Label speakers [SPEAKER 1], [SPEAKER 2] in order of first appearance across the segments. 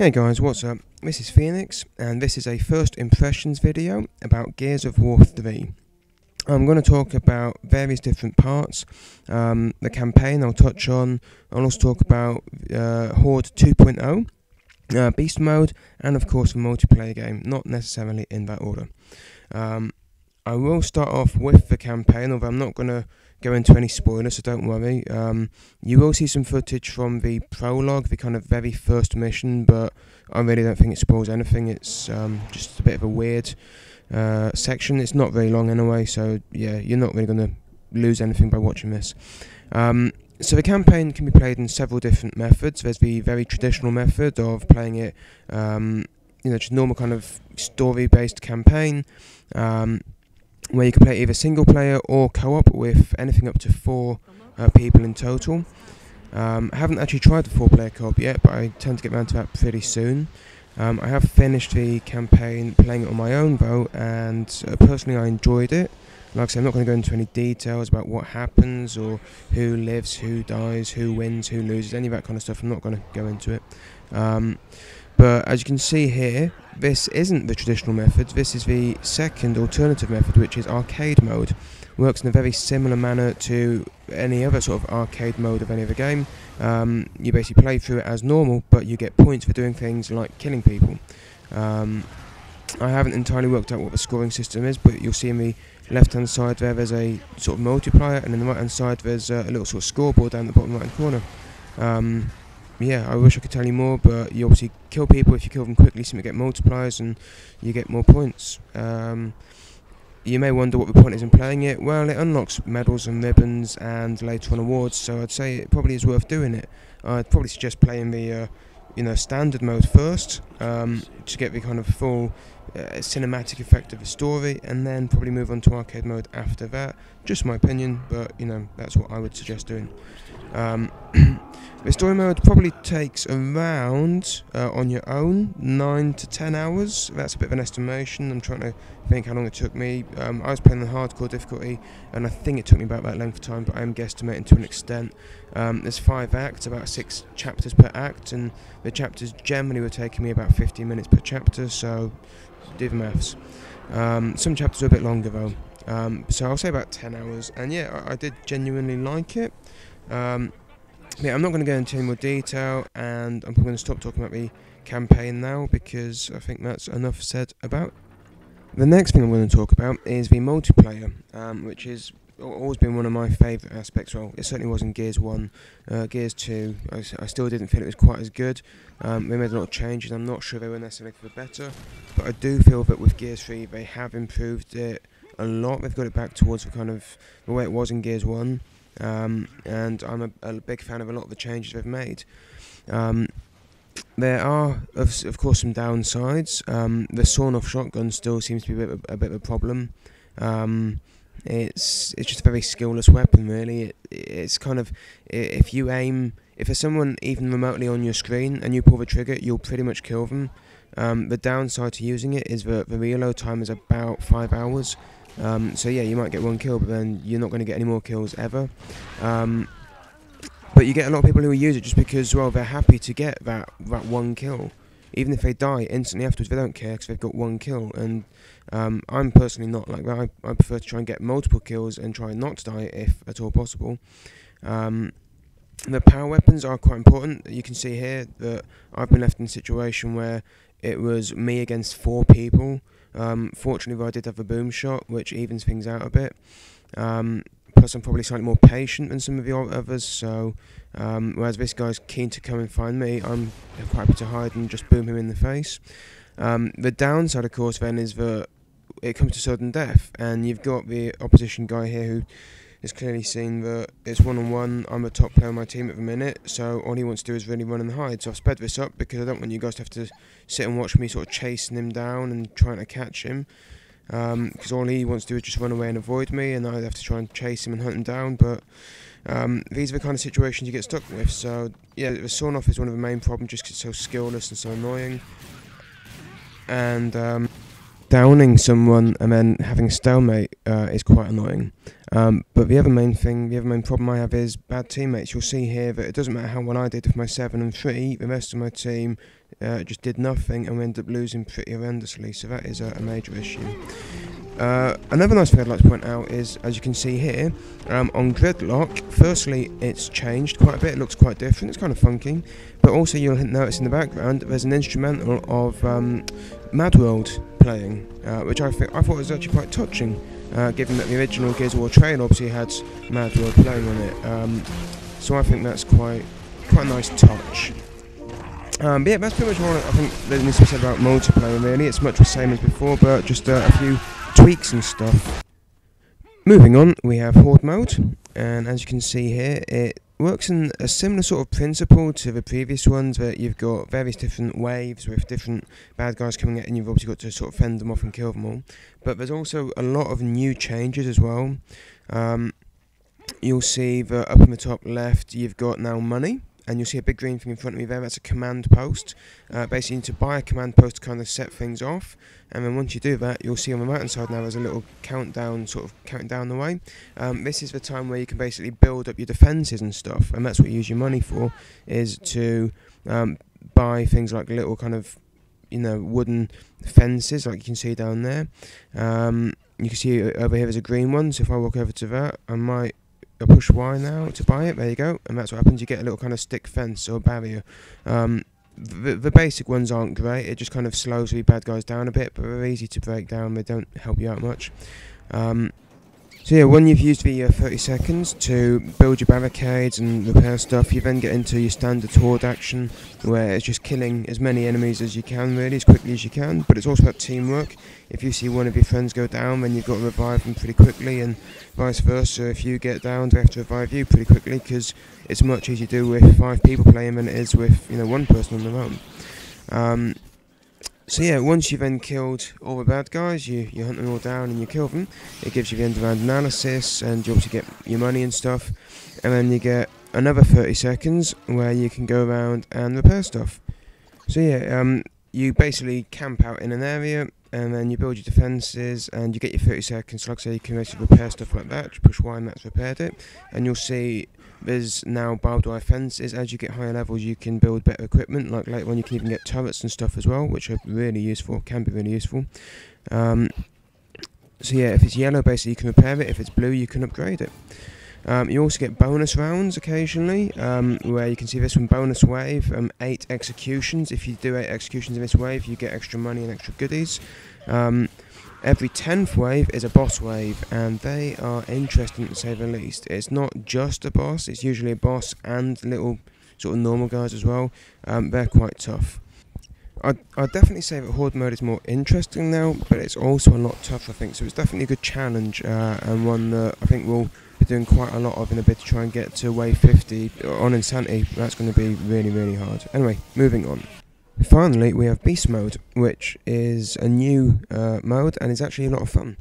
[SPEAKER 1] Hey guys, what's up? This is Phoenix, and this is a first impressions video about Gears of War 3. I'm going to talk about various different parts, the campaign I'll touch on. I'll also talk about Horde 2.0, Beast Mode, and of course the multiplayer game, not necessarily in that order. I will start off with the campaign, although I'm not going to go into any spoilers, so don't worry. You will see some footage from the Prologue, the kind of very first mission, but I really don't think it spoils anything. It's just a bit of a weird section. It's not very long anyway, so yeah, you're not really going to lose anything by watching this. So the campaign can be played in several different methods. There's the very traditional method of playing it, just normal kind of story-based campaign, where you can play either single player or co-op with anything up to 4 people in total. I haven't actually tried the 4-player co-op yet, but I tend to get around to that pretty soon. I have finished the campaign playing it on my own though, and personally I enjoyed it. Like I said, I'm not going to go into any details about what happens or who lives, who dies, who wins, who loses, any of that kind of stuff. I'm not going to go into it. But as you can see here, this isn't the traditional method. This is the second alternative method, which is arcade mode. Works in a very similar manner to any other sort of arcade mode of any other game. You basically play through it as normal, but you get points for doing things like killing people. I haven't entirely worked out what the scoring system is, but you'll see in the left-hand side there's a sort of multiplier, and in the right-hand side there's a little sort of scoreboard down the bottom right-hand corner. Yeah, I wish I could tell you more, but you obviously kill people. If you kill them quickly, so you get multipliers and you get more points. You may wonder what the point is in playing it. Well, it unlocks medals and ribbons and later on awards, so I'd say it probably is worth doing it. I'd probably suggest playing the standard mode first, to get the kind of full cinematic effect of the story, and then probably move on to arcade mode after that. Just my opinion, but that's what I would suggest doing. The story mode probably takes around, on your own, 9 to 10 hours. That's a bit of an estimation. I'm trying to think how long it took me. I was playing the hardcore difficulty, and I think it took me about that length of time, but I am guesstimating to an extent. There's 5 acts, about 6 chapters per act, and the chapters generally were taking me about 15 minutes per chapter, so do the maths. Some chapters are a bit longer though, so I'll say about 10 hours, and yeah, I did genuinely like it. Yeah, I'm not going to go into any more detail, and I'm going to stop talking about the campaign now because I think that's enough said about it. The next thing I'm going to talk about is the multiplayer, which has always been one of my favourite aspects. Well, it certainly was in Gears 1. Gears 2, I still didn't feel it was quite as good. They made a lot of changes. I'm not sure they were necessarily for the better, but I do feel that with Gears 3 they have improved it a lot. They've got it back towards the way it was in Gears 1. And I'm a big fan of a lot of the changes they've made. There are, of course, some downsides. The sawn-off shotgun still seems to be a bit of a problem. It's just a very skillless weapon, really. It's kind of, if there's someone even remotely on your screen and you pull the trigger, you'll pretty much kill them. The downside to using it is that the reload time is about 5 hours. So yeah, you might get 1 kill, but then you're not going to get any more kills ever. But you get a lot of people who use it just because, well, they're happy to get that 1 kill. Even if they die instantly afterwards, they don't care because they've got 1 kill. And I'm personally not like that. I prefer to try and get multiple kills and try not to die if at all possible. The power weapons are quite important. You can see here that I've been left in a situation where it was me against 4 people. Fortunately, I did have a boom shot, which evens things out a bit. Plus, I'm probably slightly more patient than some of the others, so whereas this guy's keen to come and find me, I'm quite happy to hide and just boom him in the face. The downside, of course, then, is that it comes to sudden death, and you've got the opposition guy here who is clearly seen that it's 1-on-1. I'm the top player on my team at the minute, so all he wants to do is really run and hide. So I've sped this up because I don't want you guys to have to sit and watch me sort of chasing him down and trying to catch him. Because all he wants to do is just run away and avoid me, and I'd have to try and chase him and hunt him down. But these are the kind of situations you get stuck with. So yeah, the sawn-off is one of the main problems, just because it's so skillless and so annoying. And downing someone and then having a stalemate is quite annoying. But the other main problem I have is bad teammates. You'll see here that it doesn't matter how well I did with my 7 and 3, the rest of my team just did nothing, and we ended up losing pretty horrendously, so that is a major issue. Another nice thing I'd like to point out is, as you can see here, on Gridlock, firstly it's changed quite a bit, it looks quite different, it's kind of funky, but also you'll notice in the background there's an instrumental of Mad World playing, which I thought was actually quite touching, given that the original Gears of War trailer obviously had Mad World playing on it, so I think that's quite a nice touch. But yeah, that's pretty much all I think there needs to be said about multiplayer really. It's much the same as before, but just a few tweaks and stuff. Moving on, we have Horde mode, and as you can see here, it works in a similar sort of principle to the previous ones, where you've got various different waves with different bad guys coming at, and you've obviously got to sort of fend them off and kill them all. But there's also a lot of new changes as well. You'll see that up in the top left, you've got now money. And you'll see a big green thing in front of me there, that's a command post. Basically you need to buy a command post to kind of set things off, and then once you do that, you'll see on the right hand side now there's a little countdown, sort of counting down the way. This is the time where you can basically build up your defences and stuff, and that's what you use your money for, is to buy things like little kind of, wooden fences like you can see down there. You can see over here there's a green one, so if I walk over to that, I push Y now to buy it, there you go, and that's what happens, you get a little kind of stick fence or barrier. The basic ones aren't great, it just kind of slows the bad guys down a bit, but they're easy to break down, they don't help you out much. So yeah, when you've used the 30 seconds to build your barricades and repair stuff, you then get into your standard horde action, where it's just killing as many enemies as you can really, as quickly as you can, but it's also about teamwork. If you see one of your friends go down, then you've got to revive them pretty quickly, and vice versa, if you get down, they have to revive you pretty quickly, because it's much easier to do with 5 people playing than it is with, one person on their own. So yeah, once you've then killed all the bad guys, you hunt them all down and you kill them. It gives you the end of round analysis, and you obviously get your money and stuff. And then you get another 30 seconds where you can go around and repair stuff. So yeah, you basically camp out in an area, and then you build your defences, and you get your 30 seconds. Like I say, you can basically repair stuff like that. You push Y and that's repaired it. And you'll see there's now barbed wire fences. As you get higher levels, you can build better equipment. Like later on, you can even get turrets and stuff as well, which are really useful, can be really useful. So yeah, if it's yellow, basically you can repair it. If it's blue, you can upgrade it. You also get bonus rounds occasionally, where you can see this one, bonus wave, 8 executions. If you do 8 executions in this wave, you get extra money and extra goodies. Every 10th wave is a boss wave, and they are interesting to say the least. It's not just a boss, it's usually a boss and little sort of normal guys as well. They're quite tough. I'd definitely say that Horde mode is more interesting now, but it's also a lot tougher, I think, so it's definitely a good challenge, and one that I think we'll be doing quite a lot of in a bit to try and get to wave 50 on Insanity. That's going to be really, really hard. Anyway, moving on. Finally, we have Beast mode, which is a new mode, and it's actually a lot of fun.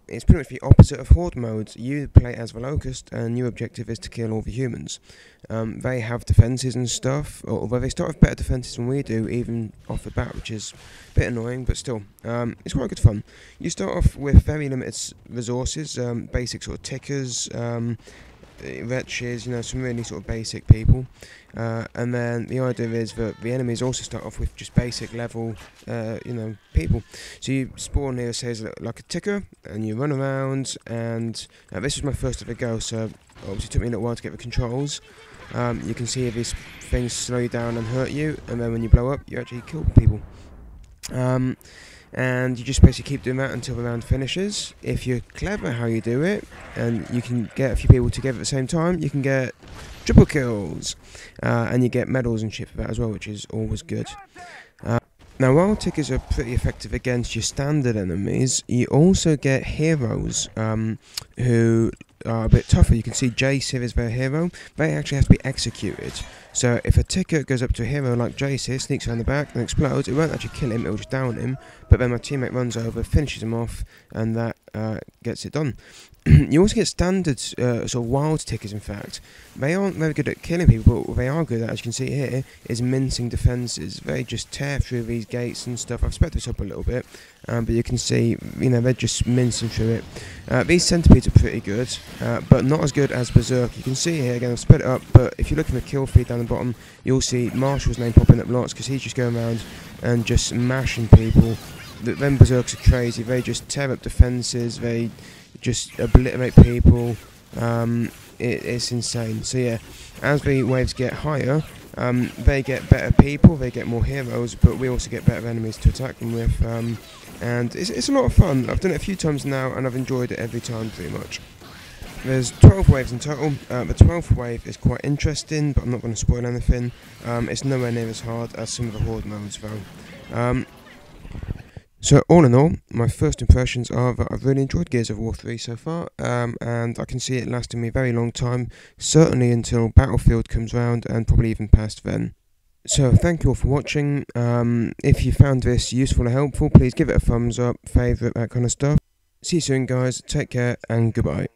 [SPEAKER 1] It's pretty much the opposite of Horde mode. You play as the Locust, and your objective is to kill all the humans. They have defences and stuff, although they start with better defences than we do, even off the bat, which is a bit annoying, but still, it's quite good fun. You start off with very limited resources, basic sort of tickers, wretches, some really sort of basic people, and then the idea is that the enemies also start off with just basic level, people. So you spawn here, say, like a ticker, and you run around, and this was my first ever go, so obviously it took me a little while to get the controls. You can see these things slow you down and hurt you, and then when you blow up, you actually kill people. And you just basically keep doing that until the round finishes. If you're clever how you do it, and you can get a few people together at the same time, you can get triple kills, and you get medals and shit for that as well, which is always good. Now, while tickers are pretty effective against your standard enemies, you also get heroes who are a bit tougher. You can see Xai Xo is their hero. They actually have to be executed. So if a ticker goes up to a hero like Xai Xo, sneaks around the back and explodes, it won't actually kill him, it'll just down him. But then my teammate runs over, finishes him off, and that gets it done. You also get standard sort of wild tickers, in fact. They aren't very good at killing people, but what they are good at, as you can see here, is mincing defences. They just tear through these gates and stuff. I've sped this up a little bit, but you can see, you know, they're just mincing through it. These centipedes are pretty good, but not as good as Berserk. You can see here, again, I've split it up, but if you look in the kill feed down the bottom, you'll see Marshall's name popping up lots, because he's just going around and just mashing people. Them Berserks are crazy. They just tear up defences, they just obliterate people. It's insane. So yeah, as the waves get higher, they get better people, they get more heroes, but we also get better enemies to attack them with, and it's a lot of fun. I've done it a few times now, and I've enjoyed it every time pretty much. There's 12 waves in total. The 12th wave is quite interesting, but I'm not going to spoil anything. It's nowhere near as hard as some of the Horde modes though. So all in all, my first impressions are that I've really enjoyed Gears of War 3 so far, and I can see it lasting me a very long time, certainly until Battlefield comes around, and probably even past then. So thank you all for watching. If you found this useful or helpful, please give it a thumbs up, favourite, that kind of stuff. See you soon guys, take care and goodbye.